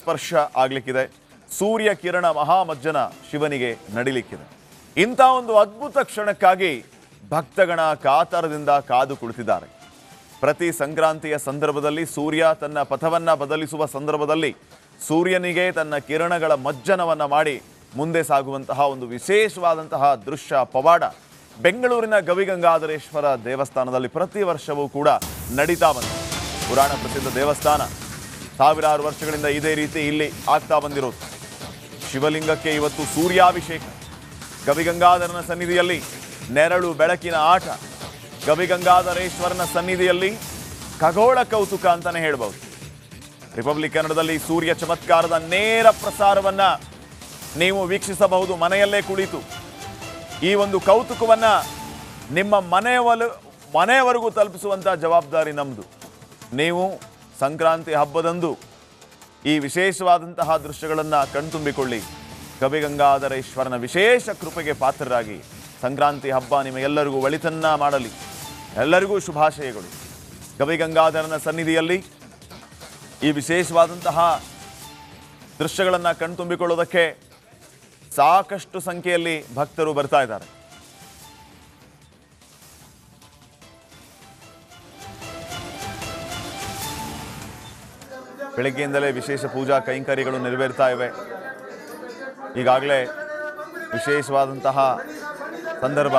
ಸ್ಪರ್ಶ ಆಗ್ಲಿಕ್ಕಿದೆ. ಸೂರ್ಯ ಕಿರಣ ಮಹಾಮಜ್ಜನ ಶಿವನಿಗೆ ನಡಿಲಿಕ್ಕಿದೆ. ಇಂಥ ಒಂದು ಅದ್ಭುತ ಕ್ಷಣಕ್ಕಾಗಿ ಭಕ್ತಗಣ ಕಾತರದಿಂದ ಕಾದು ಕುಳಿತಿದ್ದಾರೆ. ಪ್ರತಿ ಸಂಕ್ರಾಂತಿಯ ಸಂದರ್ಭದಲ್ಲಿ ಸೂರ್ಯ ತನ್ನ ಪಥವನ್ನ ಬದಲಿಸುವ ಸಂದರ್ಭದಲ್ಲಿ ಸೂರ್ಯನಿಗೆ ತನ್ನ ಕಿರಣಗಳ ಮಜ್ಜನವನ್ನ ಮಾಡಿ ಮುಂದೆ ಸಾಗುವಂತಹ ಒಂದು ವಿಶೇಷವಾದಂತಹ ದೃಶ್ಯ ಪವಾಡ ಬೆಂಗಳೂರಿನ ಗವಿಗಂಗಾಧರೇಶ್ವರ ದೇವಸ್ಥಾನದಲ್ಲಿ ಪ್ರತಿ ವರ್ಷವೂ ಕೂಡ ನಡೀತಾ ಬಂದಿದೆ. ಪುರಾಣ ಪ್ರಸಿದ್ಧ ದೇವಸ್ಥಾನ, ಸಾವಿರಾರು ವರ್ಷಗಳಿಂದ ಇದೇ ರೀತಿ ಇಲ್ಲಿ ಆಗ್ತಾ ಬಂದಿರೋದು. ಶಿವಲಿಂಗಕ್ಕೆ ಇವತ್ತು ಸೂರ್ಯಾಭಿಷೇಕ. ಗವಿಗಂಗಾಧರನ ಸನ್ನಿಧಿಯಲ್ಲಿ ನೆರಳು ಬೆಳಕಿನ ಆಟ. ಗವಿಗಂಗಾಧರೇಶ್ವರನ ಸನ್ನಿಧಿಯಲ್ಲಿ ಖಗೋಳ ಕೌತುಕ ಅಂತಾನೆ ಹೇಳ್ಬಹುದು. ರಿಪಬ್ಲಿಕ್ ಕನ್ನಡದಲ್ಲಿ ಸೂರ್ಯ ಚಮತ್ಕಾರದ ನೇರ ಪ್ರಸಾರವನ್ನ ನೀವು ವೀಕ್ಷಿಸಬಹುದು ಮನೆಯಲ್ಲೇ ಕುಳಿತು. ಈ ಒಂದು ಕೌತುಕವನ್ನ ನಿಮ್ಮ ಮನೆಯವರೆಗೂ ತಲುಪಿಸುವಂತಹ ಜವಾಬ್ದಾರಿ ನಮ್ಮದು. ನೀವು ಸಂಕ್ರಾಂತಿ ಹಬ್ಬದಂದು ಈ ವಿಶೇಷವಾದಂತಹ ದೃಶ್ಯಗಳನ್ನು ಕಣ್ತುಂಬಿಕೊಳ್ಳಿ. ಗವಿಗಂಗಾಧರೇಶ್ವರನ ವಿಶೇಷ ಕೃಪೆಗೆ ಪಾತ್ರರಾಗಿ ಸಂಕ್ರಾಂತಿ ಹಬ್ಬ ನಿಮಗೆಲ್ಲರಿಗೂ ಒಳಿತನ್ನ ಮಾಡಲಿ. ಎಲ್ಲರಿಗೂ ಶುಭಾಶಯಗಳು. ಗವಿಗಂಗಾಧರನ ಸನ್ನಿಧಿಯಲ್ಲಿ ಈ ವಿಶೇಷವಾದಂತಹ ದೃಶ್ಯಗಳನ್ನು ಕಣ್ತುಂಬಿಕೊಳ್ಳೋದಕ್ಕೆ ಸಾಕಷ್ಟು ಸಂಖ್ಯೆಯಲ್ಲಿ ಭಕ್ತರು ಬರ್ತಾ ಇದ್ದಾರೆ. ಬೆಳಗ್ಗೆಯಿಂದಲೇ ವಿಶೇಷ ಪೂಜಾ ಕೈಂಕರ್ಯಗಳು ನೆರವೇರ್ತಾ ಇವೆ. ಈಗಾಗಲೇ ವಿಶೇಷವಾದಂತಹ ಸಂದರ್ಭ.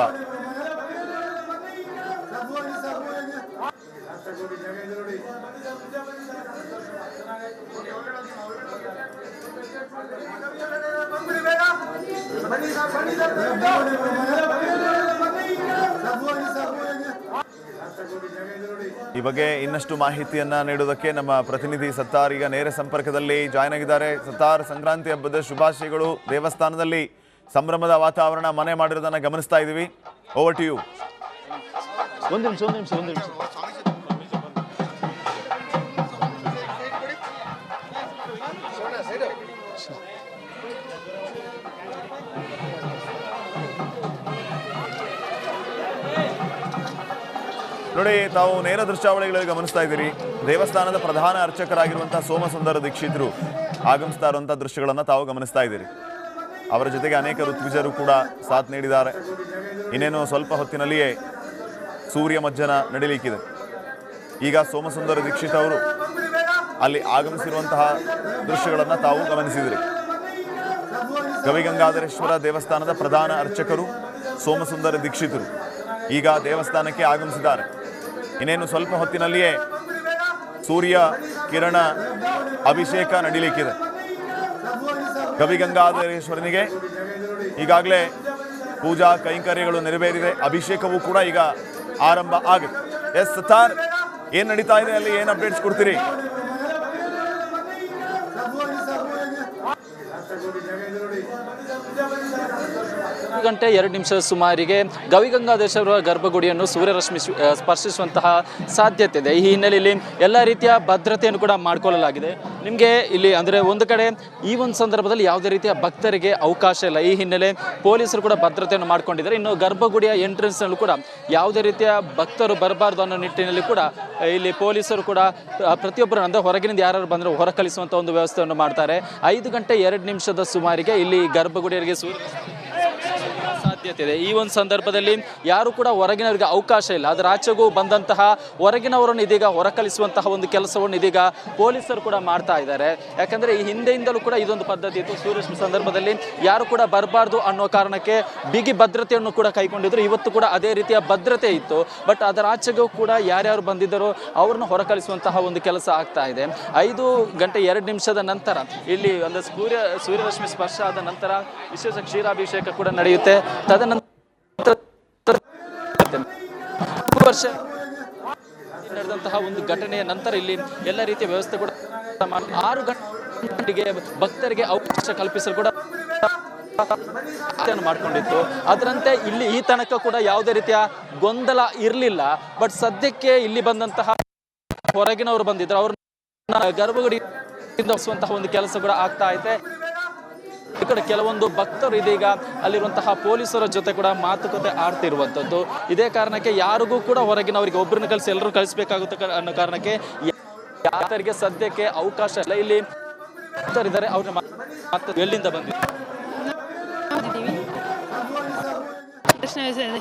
ಈ ಬಗ್ಗೆ ಇನ್ನಷ್ಟು ಮಾಹಿತಿಯನ್ನ ನೀಡುವುದಕ್ಕೆ ನಮ್ಮ ಪ್ರತಿನಿಧಿ ಸತ್ತಾರ್ ಈಗ ನೇರ ಸಂಪರ್ಕದಲ್ಲಿ ಜಾಯ್ನ್ ಆಗಿದ್ದಾರೆ. ಸತ್ತಾರ್, ಸಂಕ್ರಾಂತಿ ಹಬ್ಬದ ಶುಭಾಶಯಗಳು. ದೇವಸ್ಥಾನದಲ್ಲಿ ಸಂಭ್ರಮದ ವಾತಾವರಣ ಮನೆ ಮಾಡಿರೋದನ್ನ ಗಮನಿಸ್ತಾ ಇದ್ದೀವಿ. Over to you. ಒಂದು ನಿಮಿಷ ನೋಡಿ, ತಾವು ನೇರ ದೃಶ್ಯಾವಳಿಗಳಲ್ಲಿ ಗಮನಿಸ್ತಾ ಇದ್ದೀರಿ. ದೇವಸ್ಥಾನದ ಪ್ರಧಾನ ಅರ್ಚಕರಾಗಿರುವಂತಹ ಸೋಮಸುಂದರ ದೀಕ್ಷಿತರು ಆಗಮಿಸ್ತಾ ಇರುವಂತಹ ದೃಶ್ಯಗಳನ್ನು ತಾವು ಗಮನಿಸ್ತಾ ಇದ್ದೀರಿ. ಅವರ ಜೊತೆಗೆ ಅನೇಕ ಋತ್ವಿಜರು ಕೂಡ ಸಾಥ್ ನೀಡಿದ್ದಾರೆ. ಇನ್ನೇನು ಸ್ವಲ್ಪ ಹೊತ್ತಿನಲ್ಲಿಯೇ ಸೂರ್ಯ ಮಜ್ಜನ ನಡೀಲಿಕ್ಕಿದೆ. ಈಗ ಸೋಮಸುಂದರ ದೀಕ್ಷಿತ್ ಅವರು ಅಲ್ಲಿ ಆಗಮಿಸಿರುವಂತಹ ದೃಶ್ಯಗಳನ್ನು ತಾವು ಗಮನಿಸಿದಿರಿ. ಗವಿಗಂಗಾಧರೇಶ್ವರ ದೇವಸ್ಥಾನದ ಪ್ರಧಾನ ಅರ್ಚಕರು ಸೋಮಸುಂದರ ದೀಕ್ಷಿತರು ಈಗ ದೇವಸ್ಥಾನಕ್ಕೆ ಆಗಮಿಸಿದ್ದಾರೆ. ಇನ್ನೇನು ಸ್ವಲ್ಪ ಹೊತ್ತಿನಲ್ಲಿಯೇ ಸೂರ್ಯ ಕಿರಣ ಅಭಿಷೇಕ ನಡೀಲಿಕ್ಕಿದೆ. ಗವಿಗಂಗಾಧರೇಶ್ವರನಿಗೆ ಈಗಾಗಲೇ ಪೂಜಾ ಕೈಂಕರ್ಯಗಳು ನೆರವೇರಿದೆ. ಅಭಿಷೇಕವೂ ಕೂಡ ಈಗ ಆರಂಭ ಆಗುತ್ತೆ. ಎಸ್ ಸತ್ತಾರ್, ಏನ್ ನಡೀತಾ ಇದೆ ಅಲ್ಲಿ, ಏನ್ ಅಪ್ಡೇಟ್ಸ್ ಕೊಡ್ತೀರಿ? 1:02 ಸುಮಾರಿಗೆ ಗವಿಗಂಗಾಧರೇಶ್ವರ ಗರ್ಭಗುಡಿಯನ್ನು ಸೂರ್ಯರಶ್ಮಿ ಸ್ಪರ್ಶಿಸುವಂತಹ ಸಾಧ್ಯತೆ ಇದೆ. ಈ ಹಿನ್ನೆಲೆಯಲ್ಲಿ ಎಲ್ಲ ರೀತಿಯ ಭದ್ರತೆಯನ್ನು ಕೂಡ ಮಾಡಿಕೊಳ್ಳಲಾಗಿದೆ. ನಿಮಗೆ ಇಲ್ಲಿ ಅಂದರೆ ಒಂದು ಕಡೆ ಈ ಒಂದು ಸಂದರ್ಭದಲ್ಲಿ ಯಾವುದೇ ರೀತಿಯ ಭಕ್ತರಿಗೆ ಅವಕಾಶ ಇಲ್ಲ. ಈ ಹಿನ್ನೆಲೆ ಪೊಲೀಸರು ಕೂಡ ಭದ್ರತೆಯನ್ನು ಮಾಡಿಕೊಂಡಿದ್ದಾರೆ. ಇನ್ನು ಗರ್ಭಗುಡಿಯ ಎಂಟ್ರೆನ್ಸ್ನಲ್ಲೂ ಕೂಡ ಯಾವುದೇ ರೀತಿಯ ಭಕ್ತರು ಬರಬಾರ್ದು ಅನ್ನೋ ನಿಟ್ಟಿನಲ್ಲಿ ಕೂಡ ಇಲ್ಲಿ ಪೊಲೀಸರು ಕೂಡ ಪ್ರತಿಯೊಬ್ಬರು ಅಂದರೆ ಹೊರಗಿನಿಂದ ಯಾರು ಬಂದರೂ ಹೊರ ಕಳಿಸುವಂಥ ಒಂದು ವ್ಯವಸ್ಥೆಯನ್ನು ಮಾಡ್ತಾರೆ. 5:02 ಸುಮಾರಿಗೆ ಇಲ್ಲಿ ಗರ್ಭಗುಡಿಯವರಿಗೆ ಸಾಧ್ಯತೆ ಇದೆ. ಈ ಒಂದು ಸಂದರ್ಭದಲ್ಲಿ ಯಾರು ಕೂಡ ಹೊರಗಿನವರಿಗೆ ಅವಕಾಶ ಇಲ್ಲ. ಅದರ ಆಚೆಗೂ ಬಂದಂತಹ ಹೊರಗಿನವರನ್ನು ಇದೀಗ ಹೊರಕಳಿಸುವಂತಹ ಒಂದು ಕೆಲಸವನ್ನು ಇದೀಗ ಪೊಲೀಸರು ಕೂಡ ಮಾಡ್ತಾ ಇದ್ದಾರೆ. ಯಾಕಂದರೆ ಈ ಹಿಂದೆಯಿಂದಲೂ ಕೂಡ ಇದೊಂದು ಪದ್ಧತಿ ಇತ್ತು. ಸೂರ್ಯರಶ್ಮಿ ಸಂದರ್ಭದಲ್ಲಿ ಯಾರು ಕೂಡ ಬರಬಾರ್ದು ಅನ್ನೋ ಕಾರಣಕ್ಕೆ ಬಿಗಿ ಭದ್ರತೆಯನ್ನು ಕೂಡ ಕೈಗೊಂಡಿದ್ರು. ಇವತ್ತು ಕೂಡ ಅದೇ ರೀತಿಯ ಭದ್ರತೆ ಇತ್ತು. ಬಟ್ ಅದರ ಆಚೆಗೂ ಕೂಡ ಯಾರ್ಯಾರು ಬಂದಿದ್ದರೋ ಅವ್ರನ್ನ ಹೊರಕಳಿಸುವಂತಹ ಒಂದು ಕೆಲಸ ಆಗ್ತಾ ಇದೆ. 5:02 ನಂತರ ಇಲ್ಲಿ ಒಂದು ಸೂರ್ಯರಶ್ಮಿ ಸ್ಪರ್ಶ ಆದ ನಂತರ ವಿಶೇಷ ಕ್ಷೀರಾಭಿಷೇಕ ಕೂಡ ನಡೆಯುತ್ತೆ. ತದನಂತರ ವರ್ಷ ನಡೆದಂತಹ ಒಂದು ಘಟನೆಯ ನಂತರ ಇಲ್ಲಿ ಎಲ್ಲ ರೀತಿಯ ವ್ಯವಸ್ಥೆ ಕೂಡ 6 ಗಂಟೆಗೆ ಭಕ್ತರಿಗೆ ಅವಕಾಶ ಕಲ್ಪಿಸಲು ಕೂಡ ಮಾಡಿಕೊಂಡಿತ್ತು. ಅದರಂತೆ ಇಲ್ಲಿ ಈ ತನಕ ಕೂಡ ಯಾವುದೇ ರೀತಿಯ ಗೊಂದಲ ಇರಲಿಲ್ಲ. ಬಟ್ ಸದ್ಯಕ್ಕೆ ಇಲ್ಲಿ ಬಂದಂತಹ ಹೊರಗಿನವರು ಬಂದಿದ್ರು, ಅವ್ರನ್ನ ಗರ್ಭಗುಡಿಯಿಂದ ಒಂದು ಕೆಲಸ ಕೂಡ ಆಗ್ತಾ ಇದೆ. ಈ ಕಡೆ ಕೆಲವೊಂದು ಭಕ್ತರು ಇದೀಗ ಅಲ್ಲಿರುವಂತಹ ಪೊಲೀಸರ ಜೊತೆ ಕೂಡ ಮಾತುಕತೆ ಆಡ್ತಿರುವಂಥದ್ದು. ಇದೇ ಕಾರಣಕ್ಕೆ ಯಾರಿಗೂ ಕೂಡ ಹೊರಗಿನವರಿಗೆ ಒಬ್ಬರನ್ನ ಕಳಿಸಿ ಎಲ್ಲರೂ ಕಳಿಸ್ಬೇಕಾಗುತ್ತೆ ಅನ್ನೋ ಕಾರಣಕ್ಕೆ ಯಾರಿಗೆ ಸದ್ಯಕ್ಕೆ ಅವಕಾಶ ಇಲ್ಲ. ಇಲ್ಲಿ ಇದ್ದಾರೆ. ಅವ್ರನ್ನ ಮತ್ತೆ ಎಲ್ಲಿಂದ ಬಂದಿದ್ದಾರೆ?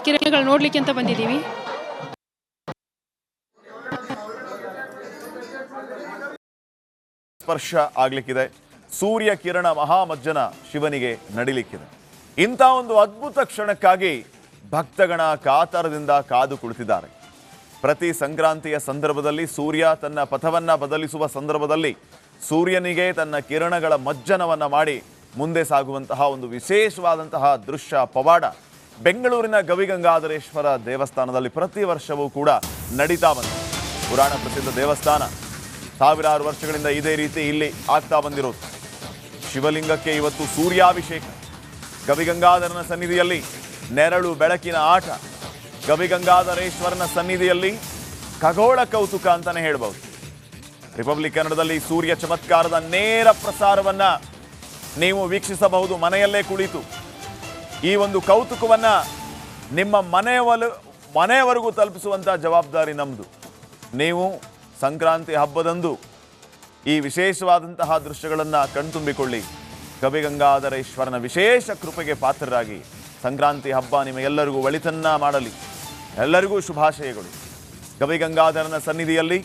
ಕಿರಣಗಳು ನೋಡ್ಲಿಕ್ಕೆ ಅಂತ ಬಂದಿದ್ದೀವಿ. ಸ್ಪರ್ಶ ಆಗ್ಲಿಕ್ಕಿದೆ. ಸೂರ್ಯ ಕಿರಣ ಮಹಾಮಜ್ಜನ ಶಿವನಿಗೆ ನಡಿಲಿಕ್ಕಿದೆ. ಇಂಥ ಒಂದು ಅದ್ಭುತ ಕ್ಷಣಕ್ಕಾಗಿ ಭಕ್ತಗಣ ಕಾತರದಿಂದ ಕಾದು ಕುಳಿತಿದ್ದಾರೆ. ಪ್ರತಿ ಸಂಕ್ರಾಂತಿಯ ಸಂದರ್ಭದಲ್ಲಿ ಸೂರ್ಯ ತನ್ನ ಪಥವನ್ನ ಬದಲಿಸುವ ಸಂದರ್ಭದಲ್ಲಿ ಸೂರ್ಯನಿಗೆ ತನ್ನ ಕಿರಣಗಳ ಮಜ್ಜನವನ್ನ ಮಾಡಿ ಮುಂದೆ ಸಾಗುವಂತಹ ಒಂದು ವಿಶೇಷವಾದಂತಹ ದೃಶ್ಯ ಪವಾಡ ಬೆಂಗಳೂರಿನ ಗವಿಗಂಗಾಧರೇಶ್ವರ ದೇವಸ್ಥಾನದಲ್ಲಿ ಪ್ರತಿ ವರ್ಷವೂ ಕೂಡ ನಡೀತಾ ಬಂದಿದೆ. ಪುರಾಣ ಪ್ರಸಿದ್ಧ ದೇವಸ್ಥಾನ, ಸಾವಿರಾರು ವರ್ಷಗಳಿಂದ ಇದೇ ರೀತಿ ಇಲ್ಲಿ ಆಗ್ತಾ ಬಂದಿರೋದು. ಶಿವಲಿಂಗಕ್ಕೆ ಇವತ್ತು ಸೂರ್ಯಾಭಿಷೇಕ. ಗವಿಗಂಗಾಧರನ ಸನ್ನಿಧಿಯಲ್ಲಿ ನೆರಳು ಬೆಳಕಿನ ಆಟ. ಗವಿಗಂಗಾಧರೇಶ್ವರನ ಸನ್ನಿಧಿಯಲ್ಲಿ ಖಗೋಳ ಕೌತುಕ ಅಂತಾನೆ ಹೇಳ್ಬೋದು. ರಿಪಬ್ಲಿಕ್ ಕನ್ನಡದಲ್ಲಿ ಸೂರ್ಯ ಚಮತ್ಕಾರದ ನೇರ ಪ್ರಸಾರವನ್ನ ನೀವು ವೀಕ್ಷಿಸಬಹುದು ಮನೆಯಲ್ಲೇ ಕುಳಿತು. ಈ ಒಂದು ಕೌತುಕವನ್ನ ನಿಮ್ಮ ಮನೆಯವರೆಗೂ ತಲುಪಿಸುವಂತಹ ಜವಾಬ್ದಾರಿ ನಮ್ಮದು. ನೀವು ಸಂಕ್ರಾಂತಿ ಹಬ್ಬದಂದು ಈ ವಿಶೇಷವಾದಂತಹ ದೃಶ್ಯಗಳನ್ನು ಕಣ್ತುಂಬಿಕೊಳ್ಳಿ. ಗವಿಗಂಗಾಧರೇಶ್ವರನ ವಿಶೇಷ ಕೃಪೆಗೆ ಪಾತ್ರರಾಗಿ ಸಂಕ್ರಾಂತಿ ಹಬ್ಬ ನಿಮಗೆಲ್ಲರಿಗೂ ಒಳಿತನ್ನ ಮಾಡಲಿ. ಎಲ್ಲರಿಗೂ ಶುಭಾಶಯಗಳು. ಗವಿಗಂಗಾಧರನ ಸನ್ನಿಧಿಯಲ್ಲಿ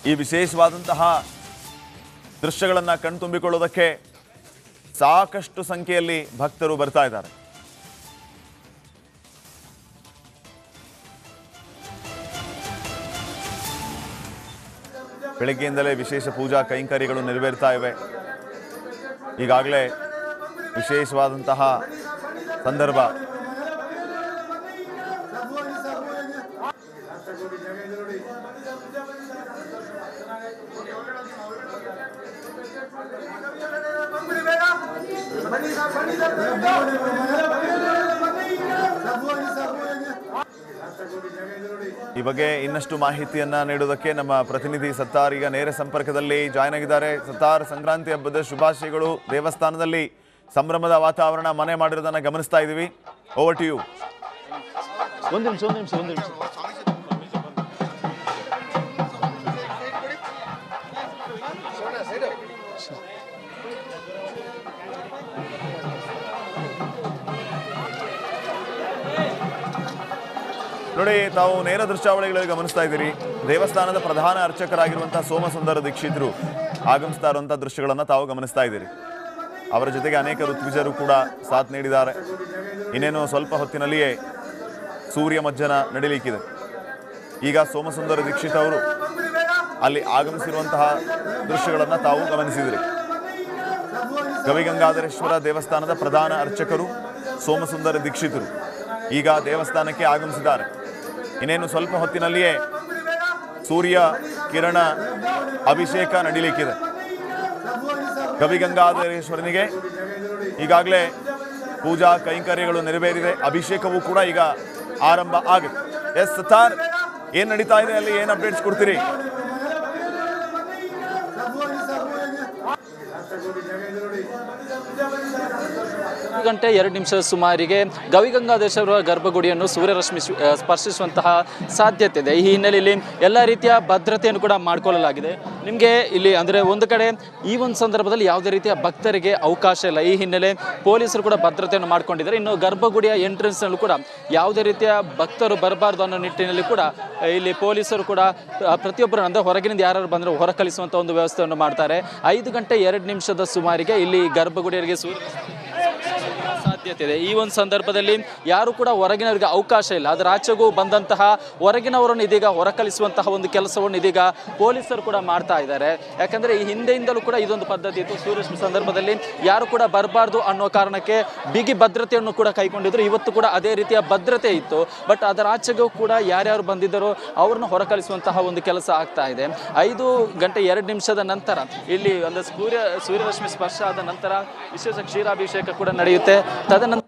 ಈ ವಿಶೇಷವಾದಂತಹ ದೃಶ್ಯಗಳನ್ನು ಕಣ್ತುಂಬಿಕೊಳ್ಳೋದಕ್ಕೆ ಸಾಕಷ್ಟು ಸಂಖ್ಯೆಯಲ್ಲಿ ಭಕ್ತರು ಬರ್ತಾ ಇದ್ದಾರೆ. ಬೆಳಗ್ಗೆಯಿಂದಲೇ ವಿಶೇಷ ಪೂಜಾ ಕೈಂಕರ್ಯಗಳು ನೆರವೇರ್ತಾ ಇವೆ. ಈಗಾಗಲೇ ವಿಶೇಷವಾದಂತಹ ಸಂದರ್ಭ. ಈ ಬಗ್ಗೆ ಇನ್ನಷ್ಟು ಮಾಹಿತಿಯನ್ನ ನೀಡುವುದಕ್ಕೆ ನಮ್ಮ ಪ್ರತಿನಿಧಿ ಸತ್ತಾರ್ ಈಗ ನೇರ ಸಂಪರ್ಕದಲ್ಲಿ ಜಾಯ್ನ್ ಆಗಿದ್ದಾರೆ. ಸತ್ತಾರ್, ಸಂಕ್ರಾಂತಿ ಹಬ್ಬದ ಶುಭಾಶಯಗಳು. ದೇವಸ್ಥಾನದಲ್ಲಿ ಸಂಭ್ರಮದ ವಾತಾವರಣ ಮನೆ ಮಾಡಿರೋದನ್ನ ಗಮನಿಸ್ತಾ ಇದ್ದೀವಿ. Over to you. ಒಂದು ನಿಮಿಷ. ನೋಡಿ, ತಾವು ನೇರ ದೃಶ್ಯಾವಳಿಗಳಲ್ಲಿ ಗಮನಿಸ್ತಾ ಇದ್ದೀರಿ. ದೇವಸ್ಥಾನದ ಪ್ರಧಾನ ಅರ್ಚಕರಾಗಿರುವಂತಹ ಸೋಮಸುಂದರ ದೀಕ್ಷಿತರು ಆಗಮಿಸ್ತಾ ಇರುವಂತಹ ದೃಶ್ಯಗಳನ್ನು ತಾವು ಗಮನಿಸ್ತಾ ಇದ್ದೀರಿ. ಅವರ ಜೊತೆಗೆ ಅನೇಕ ಋತ್ವಿಜರು ಕೂಡ ಸಾಥ್ ನೀಡಿದ್ದಾರೆ. ಇನ್ನೇನು ಸ್ವಲ್ಪ ಹೊತ್ತಿನಲ್ಲಿಯೇ ಸೂರ್ಯ ಮಜ್ಜನ ನಡೀಲಿಕ್ಕಿದೆ. ಈಗ ಸೋಮಸುಂದರ ದೀಕ್ಷಿತ್ ಅವರು ಅಲ್ಲಿ ಆಗಮಿಸಿರುವಂತಹ ದೃಶ್ಯಗಳನ್ನು ತಾವು ಗಮನಿಸಿದಿರಿ. ಗವಿಗಂಗಾಧರೇಶ್ವರ ದೇವಸ್ಥಾನದ ಪ್ರಧಾನ ಅರ್ಚಕರು ಸೋಮಸುಂದರ ದೀಕ್ಷಿತರು ಈಗ ದೇವಸ್ಥಾನಕ್ಕೆ ಆಗಮಿಸಿದ್ದಾರೆ. ಇನ್ನೇನು ಸ್ವಲ್ಪ ಹೊತ್ತಿನಲ್ಲಿಯೇ ಸೂರ್ಯ ಕಿರಣ ಅಭಿಷೇಕ ನಡೀಲಿಕ್ಕಿದೆ. ಗವಿಗಂಗಾಧರೇಶ್ವರನಿಗೆ ಈಗಾಗಲೇ ಪೂಜಾ ಕೈಂಕರ್ಯಗಳು ನೆರವೇರಿದೆ. ಅಭಿಷೇಕವೂ ಕೂಡ ಈಗ ಆರಂಭ ಆಗುತ್ತೆ. ಎಸ್ ಸತ್ತಾರ್, ಏನ್ ನಡೀತಾ ಇದೆ ಅಲ್ಲಿ, ಏನ್ ಅಪ್ಡೇಟ್ಸ್ ಕೊಡ್ತೀರಿ? 2 ಸುಮಾರಿಗೆ ಗವಿಗಂಗಾಧರೇಶ್ವರ ಗರ್ಭಗುಡಿಯನ್ನು ಸೂರ್ಯರಶ್ಮಿ ಸ್ಪರ್ಶಿಸುವಂತಹ ಸಾಧ್ಯತೆ ಇದೆ. ಈ ಹಿನ್ನೆಲೆಯಲ್ಲಿ ಎಲ್ಲ ರೀತಿಯ ಭದ್ರತೆಯನ್ನು ಕೂಡ ಮಾಡಿಕೊಳ್ಳಲಾಗಿದೆ. ನಿಮಗೆ ಇಲ್ಲಿ ಅಂದರೆ ಒಂದು ಕಡೆ ಈ ಒಂದು ಸಂದರ್ಭದಲ್ಲಿ ಯಾವುದೇ ರೀತಿಯ ಭಕ್ತರಿಗೆ ಅವಕಾಶ ಇಲ್ಲ. ಈ ಹಿನ್ನೆಲೆ ಪೊಲೀಸರು ಕೂಡ ಭದ್ರತೆಯನ್ನು ಮಾಡಿಕೊಂಡಿದ್ದಾರೆ. ಇನ್ನು ಗರ್ಭಗುಡಿಯ ಎಂಟ್ರೆನ್ಸ್ನಲ್ಲೂ ಕೂಡ ಯಾವುದೇ ರೀತಿಯ ಭಕ್ತರು ಬರಬಾರ್ದು ಅನ್ನೋ ನಿಟ್ಟಿನಲ್ಲಿ ಕೂಡ ಇಲ್ಲಿ ಪೊಲೀಸರು ಕೂಡ ಪ್ರತಿಯೊಬ್ಬರು ಅಂದರೆ ಹೊರಗಿನಿಂದ ಯಾರು ಬಂದರೂ ಹೊರ ಕಳಿಸುವಂಥ ಒಂದು ವ್ಯವಸ್ಥೆಯನ್ನು ಮಾಡ್ತಾರೆ. 5:02 ಸುಮಾರಿಗೆ ಇಲ್ಲಿ ಗರ್ಭಗುಡಿಯವರಿಗೆ ಸಾಧ್ಯತೆ ಇದೆ. ಈ ಒಂದು ಸಂದರ್ಭದಲ್ಲಿ ಯಾರು ಕೂಡ ಹೊರಗಿನವರಿಗೆ ಅವಕಾಶ ಇಲ್ಲ. ಅದರ ಆಚೆಗೂ ಬಂದಂತಹ ಹೊರಗಿನವರನ್ನು ಇದೀಗ ಹೊರಕಳಿಸುವಂತಹ ಒಂದು ಕೆಲಸವನ್ನು ಇದೀಗ ಪೊಲೀಸರು ಕೂಡ ಮಾಡ್ತಾ ಇದ್ದಾರೆ. ಯಾಕಂದರೆ ಈ ಹಿಂದೆಯಿಂದಲೂ ಕೂಡ ಇದೊಂದು ಪದ್ಧತಿ ಇತ್ತು. ಸೂರ್ಯರಶ್ಮಿ ಸಂದರ್ಭದಲ್ಲಿ ಯಾರು ಕೂಡ ಬರಬಾರ್ದು ಅನ್ನೋ ಕಾರಣಕ್ಕೆ ಬಿಗಿ ಭದ್ರತೆಯನ್ನು ಕೂಡ ಕೈಗೊಂಡಿದ್ರು. ಇವತ್ತು ಕೂಡ ಅದೇ ರೀತಿಯ ಭದ್ರತೆ ಇತ್ತು. ಬಟ್ ಅದರ ಆಚೆಗೂ ಕೂಡ ಯಾರ್ಯಾರು ಬಂದಿದ್ದರೋ ಅವ್ರನ್ನ ಹೊರಕಳಿಸುವಂತಹ ಒಂದು ಕೆಲಸ ಆಗ್ತಾ ಇದೆ. 5:02 ನಂತರ ಇಲ್ಲಿ ಒಂದು ಸೂರ್ಯರಶ್ಮಿ ಸ್ಪರ್ಶ ಆದ ನಂತರ ವಿಶೇಷ ಕ್ಷೀರಾಭಿಷೇಕ ಕೂಡ ನಡೆಯುತ್ತೆ. ತದನಂತರ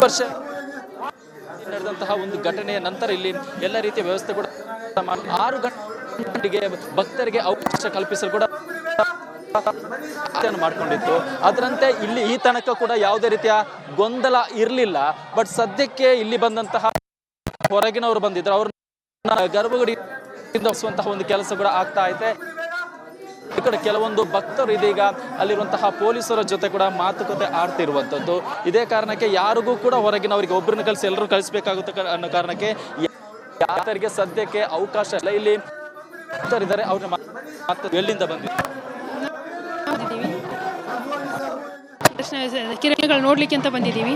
ವರ್ಷ ನಡೆದಂತಹ ಒಂದು ಘಟನೆಯ ನಂತರ ಇಲ್ಲಿ ಎಲ್ಲ ರೀತಿಯ ವ್ಯವಸ್ಥೆ ಕೂಡ 6 ಗಂಟೆಗೆ ಭಕ್ತರಿಗೆ ಅವಕಾಶ ಕಲ್ಪಿಸಲು ಕೂಡ ಮಾಡಿಕೊಂಡಿತ್ತು. ಅದರಂತೆ ಇಲ್ಲಿ ಈ ತನಕ ಕೂಡ ಯಾವುದೇ ರೀತಿಯ ಗೊಂದಲ ಇರಲಿಲ್ಲ. ಬಟ್ ಸದ್ಯಕ್ಕೆ ಇಲ್ಲಿ ಬಂದಂತಹ ಹೊರಗಿನವರು ಬಂದಿದ್ರು, ಅವ್ರನ್ನ ಗರ್ಭಗುಡಿಯಿಂದ ಒಂದು ಕೆಲಸ ಕೂಡ ಆಗ್ತಾ ಐತೆ. ಈ ಕಡೆ ಕೆಲವೊಂದು ಭಕ್ತರು ಇದೀಗ ಅಲ್ಲಿರುವಂತಹ ಪೊಲೀಸರ ಜೊತೆ ಕೂಡ ಮಾತುಕತೆ ಆಡ್ತಿರುವಂಥದ್ದು. ಇದೇ ಕಾರಣಕ್ಕೆ ಯಾರಿಗೂ ಕೂಡ ಹೊರಗಿನವರಿಗೆ ಒಬ್ಬರನ್ನ ಕಳಿಸಿ ಎಲ್ಲರೂ ಕಳಿಸ್ಬೇಕಾಗುತ್ತೆ ಅನ್ನೋ ಕಾರಣಕ್ಕೆ ಯಾತರಿಗೆ ಸದ್ಯಕ್ಕೆ ಅವಕಾಶ ಇಲ್ಲ. ಇಲ್ಲಿ ಭಕ್ತರಿದ್ದಾರೆ, ಅವ್ರನ್ನ ಎಲ್ಲಿಂದ ಬಂದಿದ್ದಾರೆ? ಕಿರಣಗಳು ನೋಡ್ಲಿಕ್ಕೆ ಅಂತ ಬಂದಿದ್ದೀವಿ.